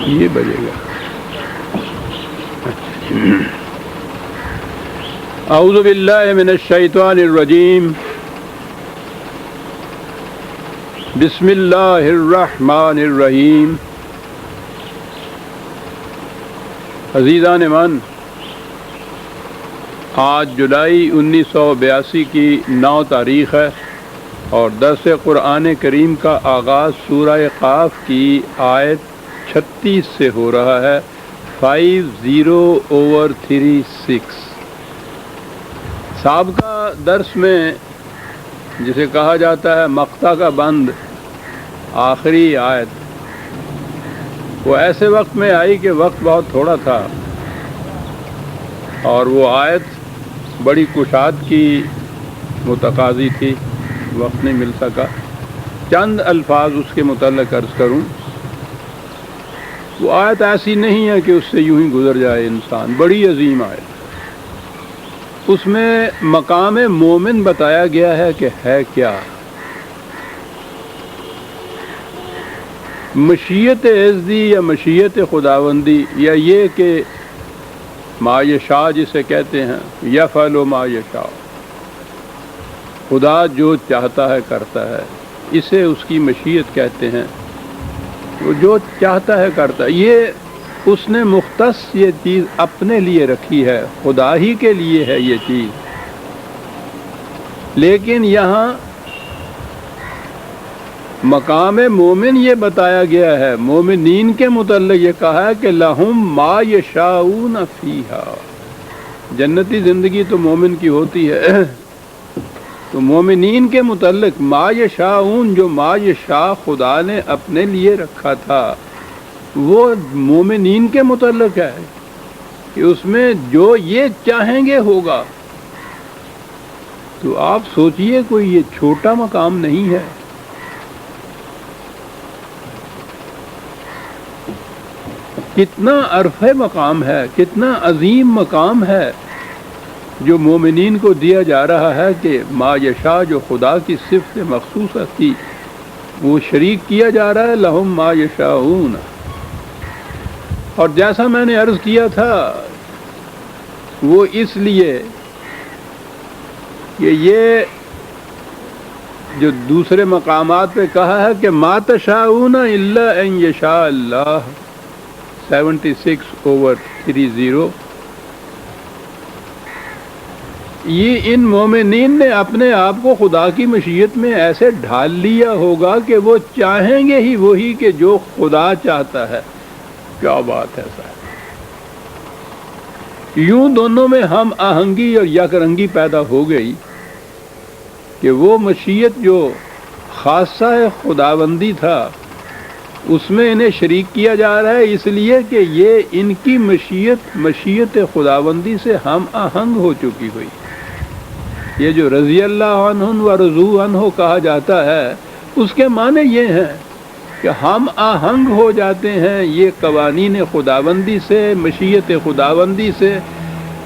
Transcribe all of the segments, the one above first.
یہ بجے گا. اعوذ باللہ من الشیطان الرجیم. بسم اللہ الرحمن الرحیم. عزیزان من، آج جولائی 1982 کی 9 تاریخ ہے اور درس قرآن کریم کا آغاز سورہ قاف کی آیت 36 سے ہو رہا ہے. 50/36. سابقہ درس میں جسے کہا جاتا ہے مقطع کا بند، آخری آیت، وہ ایسے وقت میں آئی کہ وقت بہت تھوڑا تھا اور وہ آیت بڑی کشاد کی متقاضی تھی، وقت نہیں مل سکا. چند الفاظ اس کے متعلق عرض کروں. وہ آیت ایسی نہیں ہے کہ اس سے یوں ہی گزر جائے انسان، بڑی عظیم آیت. اس میں مقام مومن بتایا گیا ہے کہ ہے کیا. مشیت عزدی یا مشیت خداوندی، یا یہ کہ ما یشاء جسے کہتے ہیں، یفعل ما یشاء، خدا جو چاہتا ہے کرتا ہے، اسے اس کی مشیت کہتے ہیں. وہ جو چاہتا ہے کرتا ہے. یہ اس نے مختص یہ چیز اپنے لیے رکھی ہے، خدا ہی کے لیے ہے یہ چیز. لیکن یہاں مقام مومن یہ بتایا گیا ہے، مومنین کے متعلق یہ کہا ہے کہ لہم ما یشاؤون فیہا. جنتی زندگی تو مومن کی ہوتی ہے، تو مومنین کے متعلق ما یشاؤون، جو ما یشاء خدا نے اپنے لیے رکھا تھا، وہ مومنین کے متعلق ہے کہ اس میں جو یہ چاہیں گے ہوگا. تو آپ سوچئے کوئی یہ چھوٹا مقام نہیں ہے. کتنا عرفہ مقام ہے، کتنا عظیم مقام ہے جو مومنین کو دیا جا رہا ہے کہ ما یشاء جو خدا کی صفت مخصوصہ تھی وہ شریک کیا جا رہا ہے. لہم ما یشاؤون. اور جیسا میں نے عرض کیا تھا، وہ اس لیے کہ یہ جو دوسرے مقامات پہ کہا ہے کہ ما تشاؤون الا ان یشاء اللہ، 76/30. یہ ان مومنین نے اپنے آپ کو خدا کی مشیت میں ایسے ڈھال لیا ہوگا کہ وہ چاہیں گے ہی وہی کہ جو خدا چاہتا ہے. کیا بات ہے صاحب! یوں دونوں میں ہم آہنگی اور یک رنگی پیدا ہو گئی کہ وہ مشیت جو خاصہ خداوندی تھا اس میں انہیں شریک کیا جا رہا ہے، اس لیے کہ یہ ان کی مشیت خداوندی سے ہم آہنگ ہو چکی ہوئی. یہ جو رضی اللہ عنہ و رضوا عنہ کہا جاتا ہے، اس کے معنی یہ ہیں کہ ہم آہنگ ہو جاتے ہیں یہ قوانین خداوندی سے، مشیت خداوندی سے.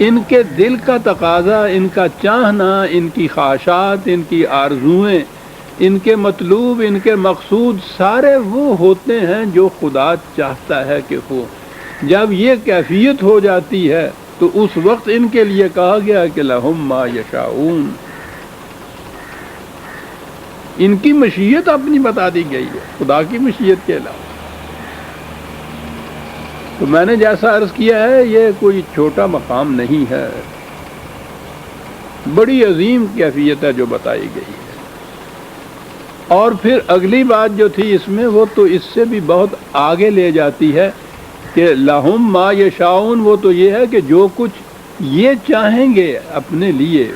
ان کے دل کا تقاضا، ان کا چاہنا، ان کی خواہشات، ان کی آرزوئیں، ان کے مطلوب، ان کے مقصود سارے وہ ہوتے ہیں جو خدا چاہتا ہے کہ ہو. جب یہ کیفیت ہو جاتی ہے تو اس وقت ان کے لیے کہا گیا کہ لہم ما یشاؤون. ان کی مشیت اپنی بتا دی گئی ہے خدا کی مشیت کے علاوہ. تو میں نے جیسا عرض کیا ہے، یہ کوئی چھوٹا مقام نہیں ہے، بڑی عظیم کیفیت ہے جو بتائی گئی ہے. اور پھر اگلی بات جو تھی اس میں، وہ تو اس سے بھی بہت آگے لے جاتی ہے کہ لہم ما یشاؤون. وہ تو یہ ہے کہ جو کچھ یہ چاہیں گے اپنے لیے،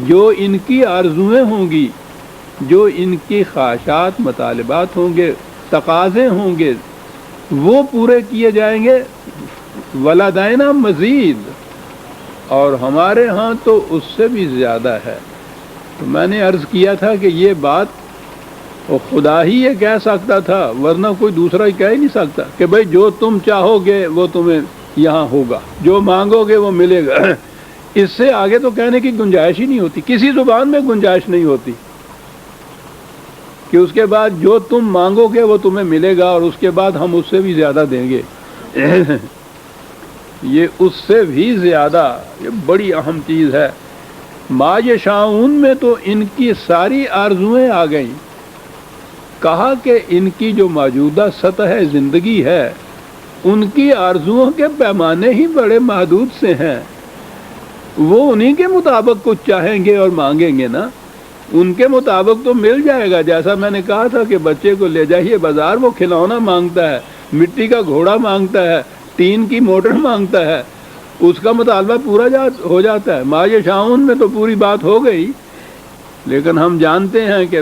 جو ان کی آرزویں ہوں گی، جو ان کی خواہشات، مطالبات ہوں گے، تقاضے ہوں گے، وہ پورے کیے جائیں گے. ولدینا مزید، اور ہمارے ہاں تو اس سے بھی زیادہ ہے. تو میں نے عرض کیا تھا کہ یہ بات وہ خدا ہی یہ کہہ سکتا تھا، ورنہ کوئی دوسرا ہی کہہ ہی نہیں سکتا کہ بھئی جو تم چاہو گے وہ تمہیں یہاں ہوگا، جو مانگو گے وہ ملے گا. اس سے آگے تو کہنے کی گنجائش ہی نہیں ہوتی، کسی زبان میں گنجائش نہیں ہوتی کہ اس کے بعد جو تم مانگو گے وہ تمہیں ملے گا اور اس کے بعد ہم اس سے بھی زیادہ دیں گے. یہ اس سے بھی زیادہ یہ بڑی اہم چیز ہے. ما یشاؤون میں تو ان کی ساری آرزوئیں آ گئیں. کہا کہ ان کی جو موجودہ سطح زندگی ہے ان کی آرزوؤں کے پیمانے ہی بڑے محدود سے ہیں. وہ انہی کے مطابق کچھ چاہیں گے اور مانگیں گے نا، ان کے مطابق تو مل جائے گا. جیسا میں نے کہا تھا کہ بچے کو لے جائیے بازار، وہ کھلونا مانگتا ہے، مٹی کا گھوڑا مانگتا ہے، ٹین کی موٹر مانگتا ہے، اس کا مطالبہ پورا ہو جاتا ہے. ما یشاؤون میں تو پوری بات ہو گئی. لیکن ہم جانتے ہیں کہ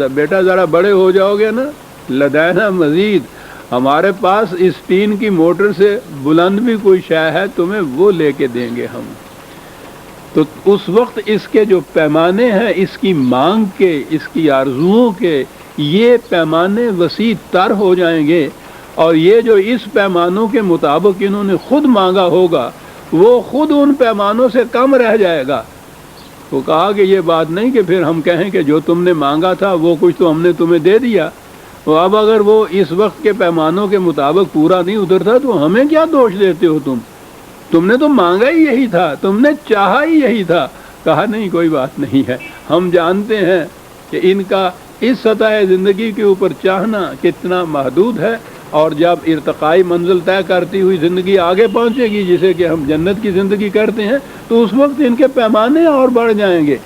بیٹا ذرا بڑے ہو جاؤ گے نا، لدینا مزید، ہمارے پاس اس ٹین کی موٹر سے بلند بھی کوئی شے ہے تمہیں وہ لے کے دیں گے ہم. تو اس وقت اس کے جو پیمانے ہیں اس کی مانگ کے، اس کی آرزوؤں کے، یہ پیمانے وسیع تر ہو جائیں گے. اور یہ جو اس پیمانوں کے مطابق انہوں نے خود مانگا ہوگا وہ خود ان پیمانوں سے کم رہ جائے گا. وہ کہا کہ یہ بات نہیں کہ پھر ہم کہیں کہ جو تم نے مانگا تھا وہ کچھ تو ہم نے تمہیں دے دیا. اب اگر وہ اس وقت کے پیمانوں کے مطابق پورا نہیں اترتا تو ہمیں کیا دوش دیتے ہو تم نے تو مانگا ہی یہی تھا، تم نے چاہا ہی یہی تھا. کہا نہیں کوئی بات نہیں ہے، ہم جانتے ہیں کہ ان کا اس سطح زندگی کے اوپر چاہنا کتنا محدود ہے، اور جب ارتقائی منزل طے کرتی ہوئی زندگی آگے پہنچے گی جسے کہ ہم جنت کی زندگی کرتے ہیں تو اس وقت ان کے پیمانے اور بڑھ جائیں گے.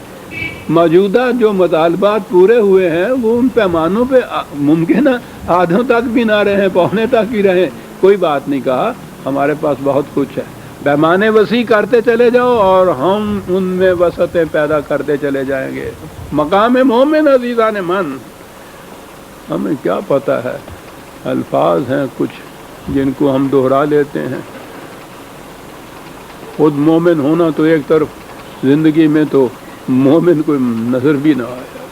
موجودہ جو مطالبات پورے ہوئے ہیں وہ ان پیمانوں پہ ممکن ہے آدھوں تک بھی نہ رہیں، پونے تک ہی رہیں. کوئی بات نہیں، کہا ہمارے پاس بہت کچھ ہے، پیمانے وسیع کرتے چلے جاؤ اور ہم ان میں وسعتیں پیدا کرتے چلے جائیں گے. مقام مومن عزیزان من، ہمیں کیا پتہ ہے، الفاظ ہیں کچھ جن کو ہم دہرا لیتے ہیں. خود مومن ہونا تو ایک طرف، زندگی میں تو مومن کوئی نظر بھی نہ آیا.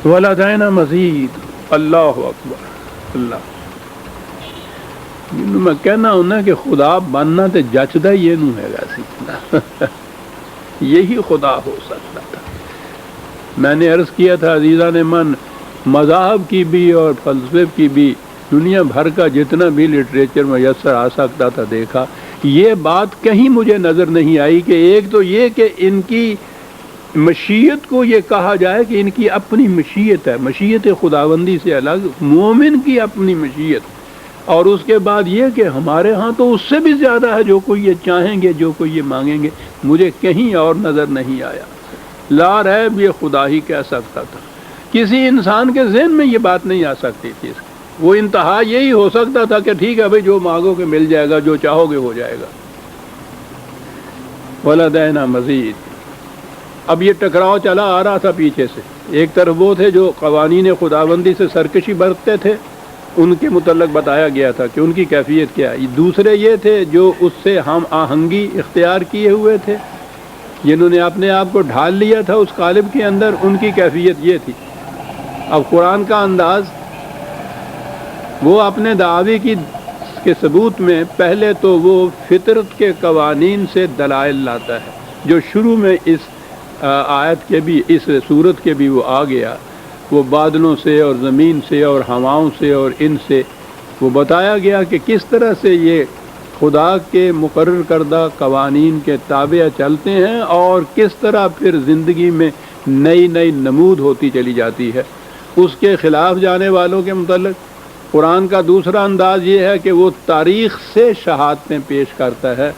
ولدینا مزید. اللہ اکبر. اللہ میں کہنا ہونا کہ خدا بننا تے جچدا یہ نو ہے گا یہی خدا ہو سکتا تھا. میں نے عرض کیا تھا عزیزان من، مذاہب کی بھی اور فلسفے کی بھی دنیا بھر کا جتنا بھی لٹریچر میسر آ سکتا تھا دیکھا، یہ بات کہیں مجھے نظر نہیں آئی کہ ایک تو یہ کہ ان کی مشیت کو یہ کہا جائے کہ ان کی اپنی مشیت ہے، مشیت خداوندی سے الگ مومن کی اپنی مشیت، اور اس کے بعد یہ کہ ہمارے ہاں تو اس سے بھی زیادہ ہے جو کوئی یہ چاہیں گے، جو کوئی یہ مانگیں گے. مجھے کہیں اور نظر نہیں آیا. لا ریب یہ خدا ہی کہہ سکتا تھا، کسی انسان کے ذہن میں یہ بات نہیں آ سکتی تھی. وہ انتہا یہی ہو سکتا تھا کہ ٹھیک ہے بھائی جو مانگو گے مل جائے گا، جو چاہو گے ہو جائے گا. ولدینا مزید. اب یہ ٹکراؤ چلا آ رہا تھا پیچھے سے. ایک طرف وہ تھے جو قوانین خداوندی سے سرکشی برتتے تھے، ان کے متعلق بتایا گیا تھا کہ ان کی کیفیت کیا ہے. دوسرے یہ تھے جو اس سے ہم آہنگی اختیار کیے ہوئے تھے، جنہوں نے اپنے آپ کو ڈھال لیا تھا اس قالب کے اندر، ان کی کیفیت یہ تھی. اب قرآن کا انداز وہ اپنے دعوی کے ثبوت میں پہلے تو وہ فطرت کے قوانین سے دلائل لاتا ہے جو شروع میں اس آیت کے بھی، اس صورت کے بھی وہ آ گیا. وہ بادلوں سے اور زمین سے اور ہواؤں سے اور ان سے وہ بتایا گیا کہ کس طرح سے یہ خدا کے مقرر کردہ قوانین کے تابع چلتے ہیں اور کس طرح پھر زندگی میں نئی نئی نمود ہوتی چلی جاتی ہے. اس کے خلاف جانے والوں کے متعلق قرآن کا دوسرا انداز یہ ہے کہ وہ تاریخ سے شہادتیں پیش کرتا ہے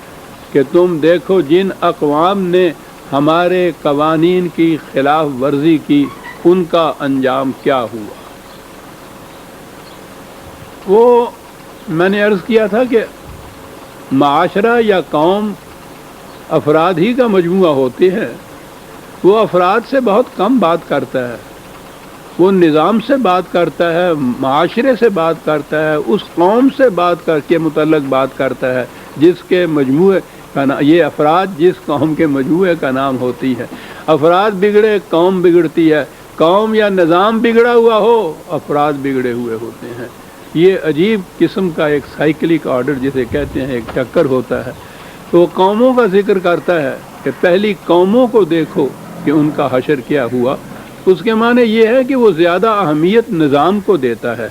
کہ تم دیکھو جن اقوام نے ہمارے قوانین کی خلاف ورزی کی ان کا انجام کیا ہوا. وہ میں نے عرض کیا تھا کہ معاشرہ یا قوم افراد ہی کا مجموعہ ہوتے ہیں. وہ افراد سے بہت کم بات کرتا ہے، وہ نظام سے بات کرتا ہے، معاشرے سے بات کرتا ہے، اس قوم سے بات کر کے متعلق بات کرتا ہے جس کے مجموعے کا یہ افراد جس قوم کے مجموعے کا نام ہوتی ہے. افراد بگڑے قوم بگڑتی ہے، قوم یا نظام بگڑا ہوا ہو افراد بگڑے ہوئے ہوتے ہیں. یہ عجیب قسم کا ایک سائیکلک آرڈر جسے کہتے ہیں، ایک چکر ہوتا ہے. تو قوموں کا ذکر کرتا ہے کہ پہلی قوموں کو دیکھو کہ ان کا حشر کیا ہوا. اس کے معنی یہ ہے کہ وہ زیادہ اہمیت نظام کو دیتا ہے